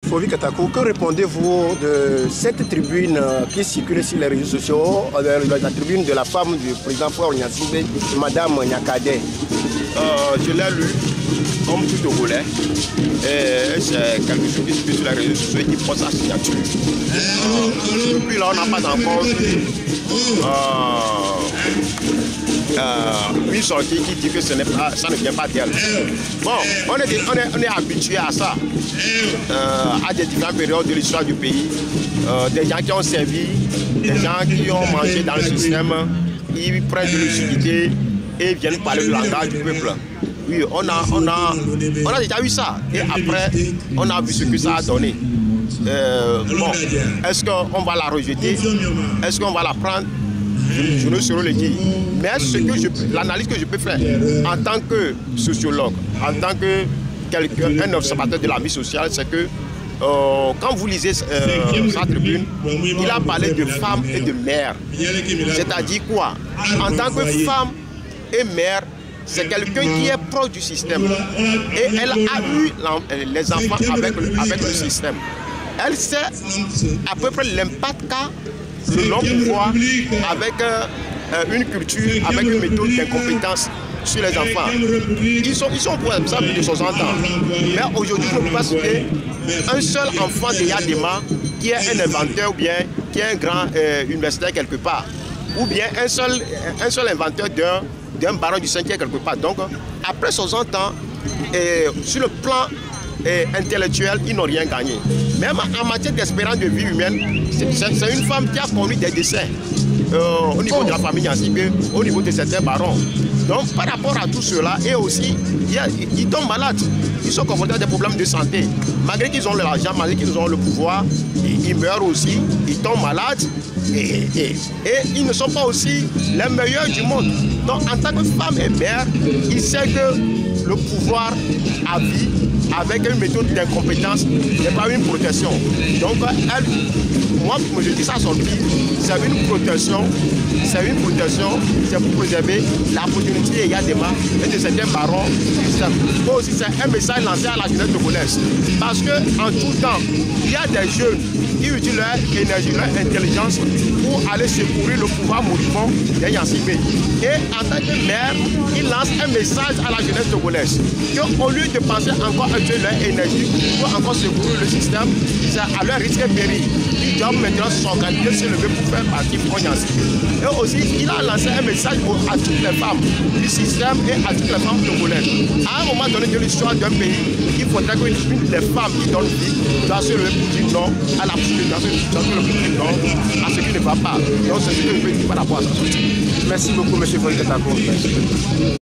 Fovi Katako, que répondez-vous de cette tribune qui circule sur les réseaux sociaux, la tribune de la femme du président Faure Gnassingbé, Madame Nyakadé? Je l'ai lu comme tout Togolais et c'est quelque chose qui se fait sur les réseaux sociaux qui prend sa signature. Depuis là, on n'a pas encore une sortie qui dit que ça ne vient pas d'elle. Bon, on est habitué à ça, à des différentes périodes de l'histoire du pays, des gens qui ont servi, des gens qui ont mangé dans le système, ils prennent de lucidité et viennent parler le langage du peuple. Oui, on a déjà vu ça. Et après, on a vu ce que ça a donné. Bon, est-ce qu'on va la rejeter? Est-ce qu'on va la prendre? Je ne saurais le dire. Mais l'analyse que je peux faire en tant que sociologue, en tant que un observateur de la vie sociale, c'est que quand vous lisez sa tribune, il a parlé de femmes et de mères. C'est-à-dire quoi? En tant que femme et mère, c'est quelqu'un qui est proche du système. Et elle a eu les enfants avec le système. Elle sait à peu près l'impact qu'a le non-pouvoir avec une culture, avec une méthode d'incompétence sur les enfants. Ils sont pour exemple de 60 ans. Mais aujourd'hui, je ne peux pas citer un seul enfant de Yadema qui est un inventeur ou bien qui est un grand universitaire quelque part. Ou bien un seul inventeur d'un baron du 5e quelque part. Donc, après 60 ans, sur le plan intellectuel, ils n'ont rien gagné. Même en matière d'espérance de vie humaine, c'est une femme qui a commis des décès au niveau de la famille Gnassingbé, au niveau de certains barons. Donc, par rapport à tout cela, et aussi, ils tombent malades. Ils sont confrontés à des problèmes de santé. Malgré qu'ils ont l'argent, malgré qu'ils ont le pouvoir, ils meurent aussi, ils tombent malades. Et ils ne sont pas aussi les meilleurs du monde. Donc, en tant que femme et mère, il sait que le pouvoir à vie, avec une méthode d'incompétence, n'est pas une protection. Donc, moi, je dis ça à son fils, c'est une protection, c'est pour préserver la opportunité et de certains barons. Aussi, c'est un message lancé à la jeunesse togolaise. Parce qu'en tout temps, il y a des jeunes qui utilisent leur énergie, leur intelligence pour aller secourir le pouvoir moribond des Gnassingbé. Et en tant que maire, il lance un message à la jeunesse togolaise qu'au lieu de penser encore à utiliser leur énergie pour encore secourir le système, c'est à leur risque et péril. Ils doivent maintenant s'organiser, se lever pour faire partie du Gnassingbé. Et aussi, il a lancé un message à toutes les femmes du système et à toutes les femmes togolaises. À un moment donné de l'histoire d'un pays, il faudrait que les femmes qui donnent vie doivent se lever pour dire non à la non à ce qui ne va pas. Donc c'est ce que je veux dire par rapport à ça. Merci beaucoup, M. Fovi Katako.